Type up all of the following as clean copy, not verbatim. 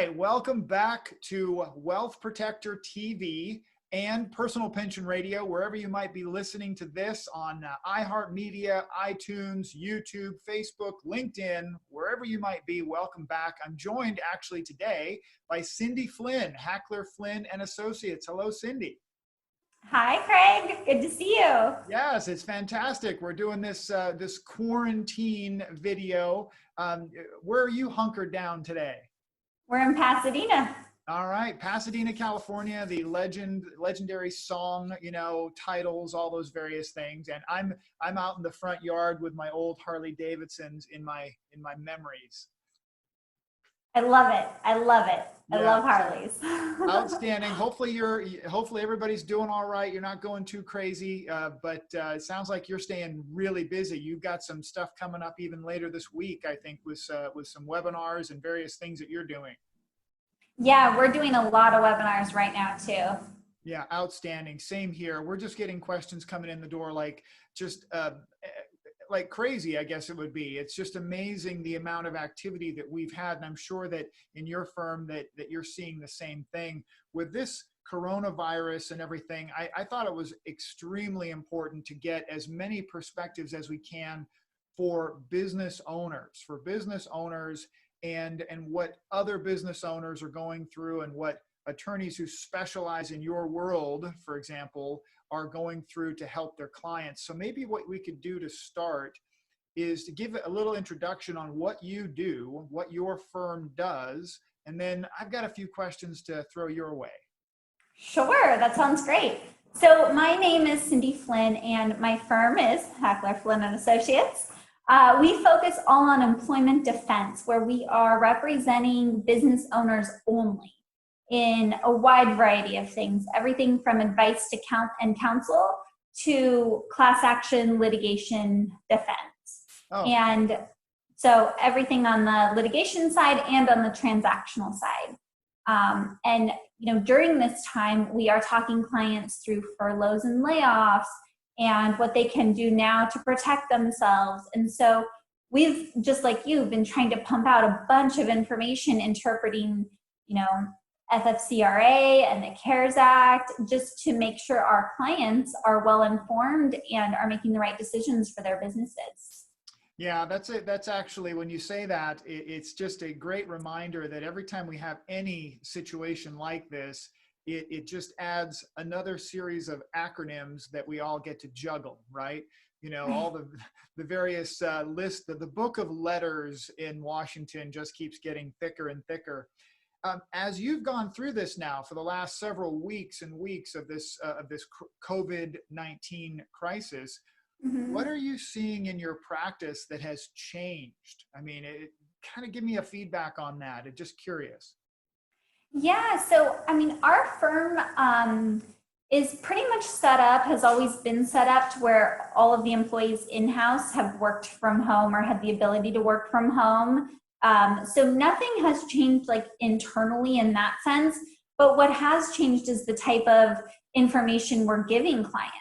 right, welcome back to Wealth Protector TV and Personal Pension Radio, wherever you might be listening to this on iHeartMedia, iTunes, YouTube, Facebook, LinkedIn, wherever you might be, welcome back. I'm joined actually today by Cindy Flynn, Hackler, Flynn and Associates. Hello, Cindy. Hi, Craig. Good to see you. Yes, it's fantastic. We're doing this this quarantine video. Where are you hunkered down today? We're in Pasadena. All right, Pasadena, California, the legendary song, titles, all those various things. And I'm out in the front yard with my old Harley Davidsons in my memories. I love it. I love it. I love Harleys. Outstanding. Hopefully everybody's doing all right. You're not going too crazy, but it sounds like you're staying really busy. You've got some stuff coming up even later this week, I think, with some webinars and various things that you're doing. Yeah, we're doing a lot of webinars right now too. Yeah, outstanding. Same here. We're just getting questions coming in the door like crazy, I guess it would be. It's just amazing the amount of activity that we've had. And I'm sure that in your firm that you're seeing the same thing. With this coronavirus and everything, I thought it was extremely important to get as many perspectives as we can for business owners, and what other business owners are going through and what attorneys who specialize in your world, for example, are going through to help their clients. So maybe what we could do to start is to give a little introduction on what you do, what your firm does, and then I've got a few questions to throw your way. Sure, that sounds great. So my name is Cindy Flynn and my firm is Hackler, Flynn and Associates. We focus all on employment defense, where we are representing business owners only in a wide variety of things, everything from advice to counsel to class action litigation defense. Oh. And so everything on the litigation side and on the transactional side. And during this time, we are talking clients through furloughs and layoffs and what they can do now to protect themselves. And so we've, just like you, been trying to pump out a bunch of information interpreting, FFCRA and the CARES Act, just to make sure our clients are well informed and are making the right decisions for their businesses. Yeah, that's it. That's actually, when you say that, it's just a great reminder that every time we have any situation like this, it just adds another series of acronyms that we all get to juggle, right? All the various lists, the book of letters in Washington just keeps getting thicker and thicker. As you've gone through this now for the last several weeks and weeks of this COVID-19 crisis, mm-hmm. What are you seeing in your practice that has changed? I mean, kind of give me a feedback on that. I'm just curious. Yeah, so our firm is pretty much set up, has always been set up to where all of the employees in-house have worked from home or had the ability to work from home. So nothing has changed internally in that sense, but what has changed is the type of information we're giving clients.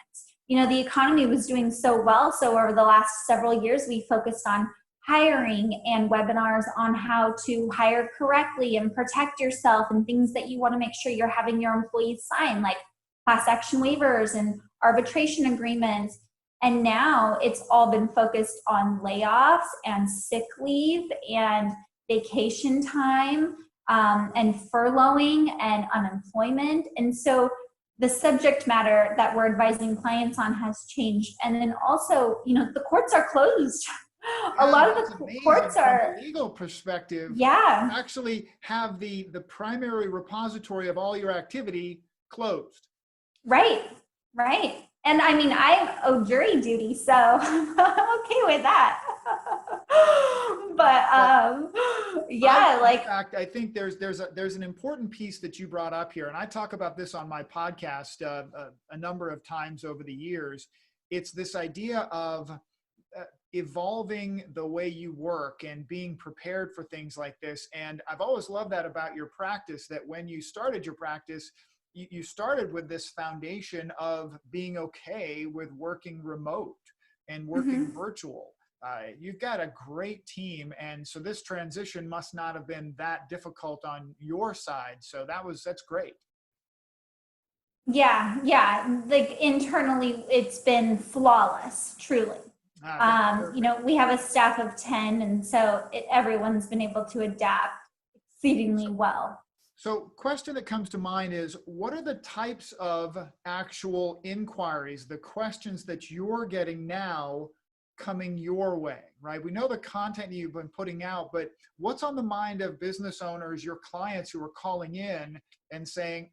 The economy was doing so well, so over the last several years, we focused on hiring and webinars on how to hire correctly and protect yourself and things that you want to make sure you're having your employees sign, like class action waivers and arbitration agreements. And now it's all been focused on layoffs and sick leave and vacation time and furloughing and unemployment. And so the subject matter that we're advising clients on has changed. And then also, the courts are closed. Yeah, a lot of the courts are, from a legal perspective, yeah, actually have the primary repository of all your activity closed. Right. And I owe jury duty, so I'm okay with that. But yeah, in fact, I think there's an important piece that you brought up here, and I talk about this on my podcast a number of times over the years. It's this idea of evolving the way you work and being prepared for things like this. And I've always loved that about your practice, that when you started your practice, you started with this foundation of being okay with working remote and working mm-hmm. virtual. you've got a great team. And so this transition must not have been that difficult on your side. So that's great. Yeah, yeah. Like internally, it's been flawless, truly. That's perfect. We have a staff of 10, and so everyone's been able to adapt exceedingly well. So question that comes to mind is, what are the types of actual inquiries, the questions that you're getting now coming your way, right? We know the content you've been putting out, but what's on the mind of business owners, your clients who are calling in and saying,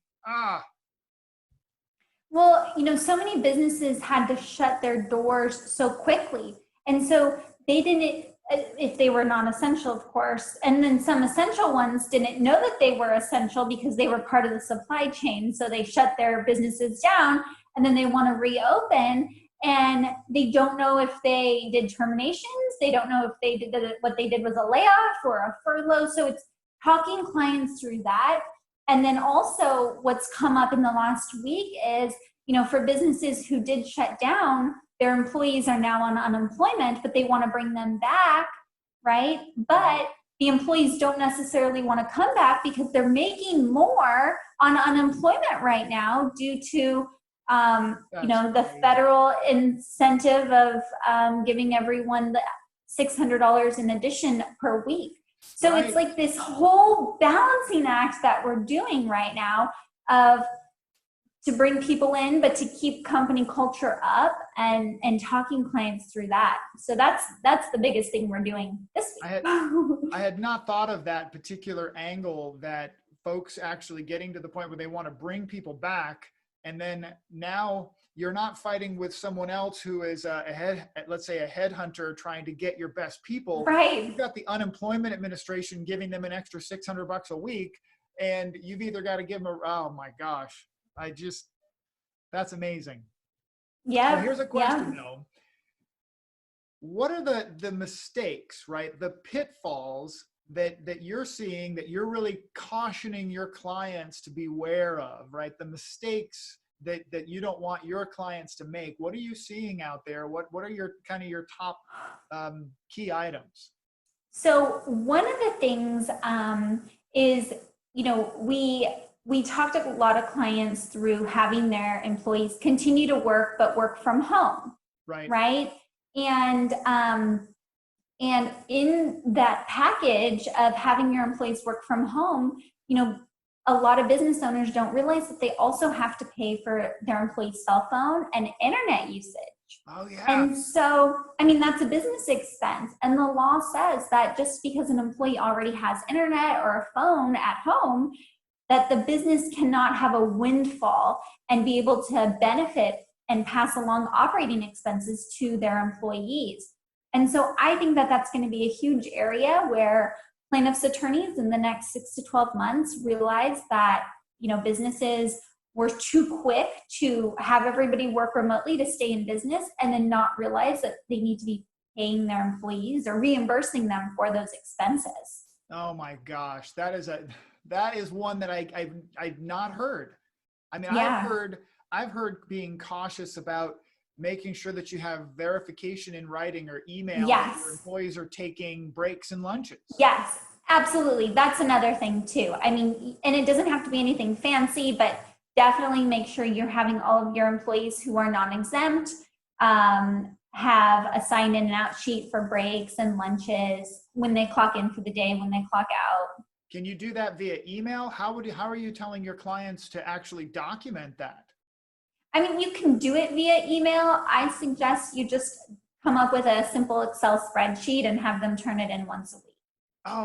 Well, so many businesses had to shut their doors so quickly. And so they didn't, if they were non-essential, of course, and then some essential ones didn't know that they were essential because they were part of the supply chain. So they shut their businesses down, and then they want to reopen, and they don't know if they did terminations. They don't know if they did what they did was a layoff or a furlough. So it's talking clients through that. And then also what's come up in the last week is, for businesses who did shut down, their employees are now on unemployment, but they want to bring them back, right? But the employees don't necessarily want to come back because they're making more on unemployment right now due to, the federal incentive of giving everyone the $600 in addition per week. So It's like this whole balancing act that we're doing right now of to bring people in, but to keep company culture up and talking clients through that. So that's the biggest thing we're doing this week. I had not thought of that particular angle, that folks actually getting to the point where they want to bring people back. And then now you're not fighting with someone else who is let's say a headhunter trying to get your best people. Right. You've got the unemployment administration giving them an extra $600 a week, and you've either got to give them oh my gosh, that's amazing. Yeah. So here's a question though. What are the mistakes, right? The pitfalls that you're seeing, that you're really cautioning your clients to beware of, right? The mistakes that you don't want your clients to make. What are you seeing out there? What are your top key items? So one of the things is, we talked to a lot of clients through having their employees continue to work, but work from home. Right. And in that package of having your employees work from home, a lot of business owners don't realize that they also have to pay for their employees' cell phone and internet usage. Oh, yeah. And so, that's a business expense. And the law says that just because an employee already has internet or a phone at home, that the business cannot have a windfall and be able to benefit and pass along operating expenses to their employees. And so I think that that's going to be a huge area where plaintiffs' attorneys in the next 6 to 12 months realize that, businesses were too quick to have everybody work remotely to stay in business, and then not realize that they need to be paying their employees or reimbursing them for those expenses. Oh my gosh, that is one that I've not heard. I've heard being cautious about making sure that you have verification in writing or email. Yes. That your employees are taking breaks and lunches. Yes, absolutely. That's another thing too. And it doesn't have to be anything fancy, but definitely make sure you're having all of your employees who are non-exempt have a sign in and out sheet for breaks and lunches when they clock in for the day, when they clock out. Can you do that via email? How are you telling your clients to actually document that? You can do it via email. I suggest you just come up with a simple Excel spreadsheet and have them turn it in once a week. Oh,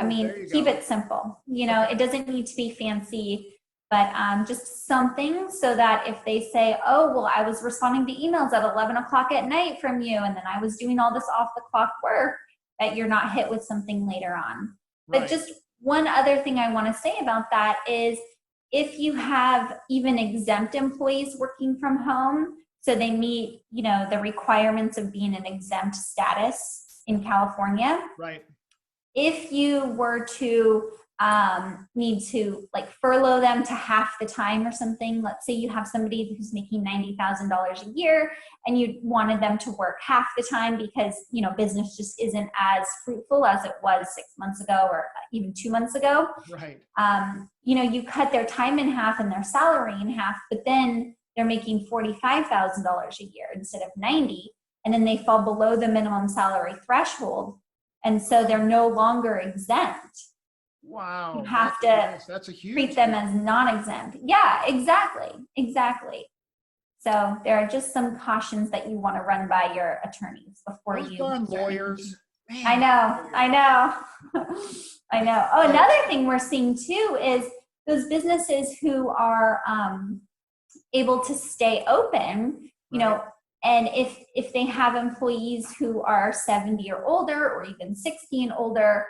keep it simple. It doesn't need to be fancy, but just something so that if they say, oh, well, I was responding to emails at 11 o'clock at night from you, and then I was doing all this off the clock work, that you're not hit with something later on. Right. But just one other thing I want to say about that is, if you have even exempt employees working from home, so they meet, the requirements of being an exempt status in California. Right. If you were to need to like furlough them to half the time or something. Let's say you have somebody who's making $90,000 a year and you wanted them to work half the time because, business just isn't as fruitful as it was 6 months ago or even 2 months ago. Right. You cut their time in half and their salary in half, but then they're making $45,000 a year instead of 90, and then they fall below the minimum salary threshold. And so they're no longer exempt. Wow. You have to that's a huge treat them as non-exempt. Yeah, exactly. So there are just some cautions that you want to run by your attorneys before Those you darn start lawyers. Man. I know. Oh, another thing we're seeing too is those businesses who are able to stay open, and if they have employees who are 70 or older or even 60 and older,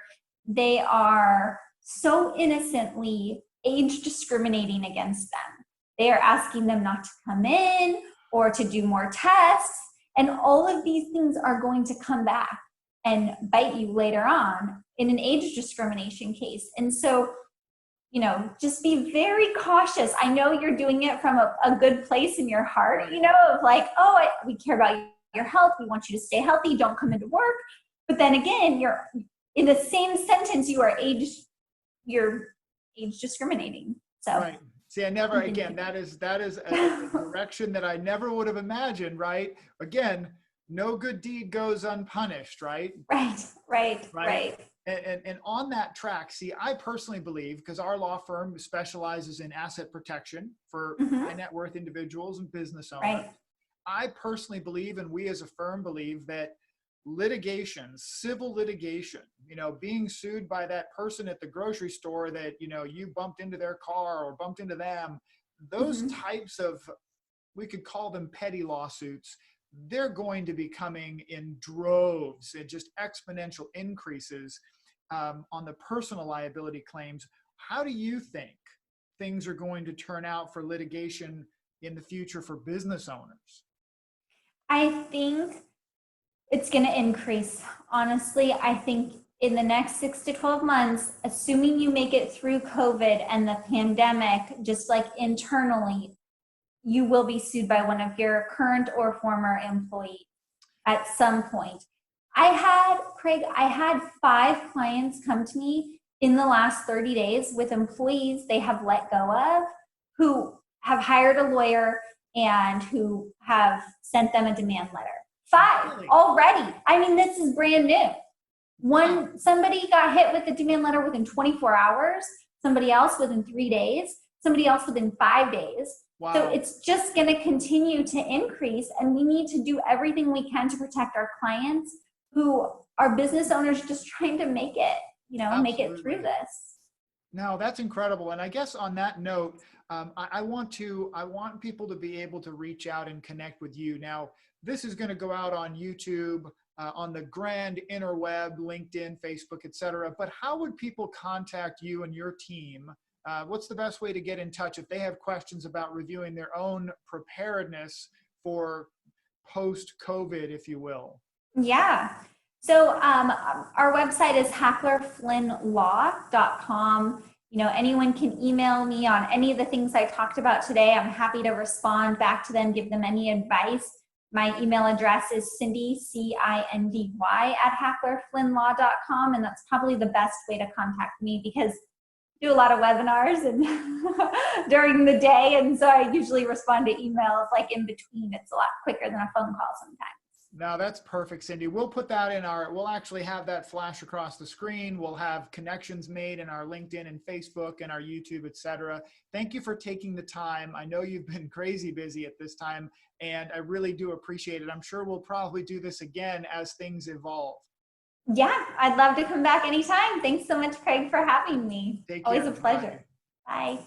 they are so innocently age discriminating against them. They are asking them not to come in or to do more tests, and all of these things are going to come back and bite you later on in an age discrimination case. And so, just be very cautious. I know you're doing it from a good place in your heart, of like, we care about your health. We want you to stay healthy. Don't come into work. But then again, you're in the same sentence, you're age discriminating. So. Right. See, that is a direction that I never would have imagined, right? Again, no good deed goes unpunished, right? Right. And on that track, see, I personally believe, because our law firm specializes in asset protection for high net worth individuals and business owners. Right. I personally believe, and we as a firm believe, that litigation, civil litigation, being sued by that person at the grocery store that, you bumped into their car or bumped into them, those types of, we could call them petty lawsuits, they're going to be coming in droves and just exponential increases on the personal liability claims. How do you think things are going to turn out for litigation in the future for business owners? I think it's going to increase. Honestly, I think in the next 6 to 12 months, assuming you make it through COVID and the pandemic, just like internally, you will be sued by one of your current or former employees at some point. Craig, I had 5 clients come to me in the last 30 days with employees they have let go of who have hired a lawyer and who have sent them a demand letter. 5 Really? Already. I mean, this is brand new. Somebody got hit with a demand letter within 24 hours, somebody else within 3 days, somebody else within 5 days. Wow. So it's just going to continue to increase, and we need to do everything we can to protect our clients who are business owners just trying to make it, make it through this. No, that's incredible. And I guess on that note, I want people to be able to reach out and connect with you. Now, this is going to go out on YouTube, on the grand interweb, LinkedIn, Facebook, etc. But how would people contact you and your team? What's the best way to get in touch if they have questions about reviewing their own preparedness for post-COVID, if you will? Yeah. So our website is hacklerflynnlaw.com. Anyone can email me on any of the things I talked about today. I'm happy to respond back to them, give them any advice. My email address is Cindy, CINDY, @hacklerflynnlaw.com. And that's probably the best way to contact me because I do a lot of webinars and during the day. And so I usually respond to emails like in between. It's a lot quicker than a phone call sometimes. No, that's perfect, Cindy. We'll put that we'll actually have that flash across the screen. We'll have connections made in our LinkedIn and Facebook and our YouTube, etc. Thank you for taking the time. I know you've been crazy busy at this time, and I really do appreciate it. I'm sure we'll probably do this again as things evolve. Yeah, I'd love to come back anytime. Thanks so much, Craig, for having me. Take Always care. a pleasure. Bye. Bye.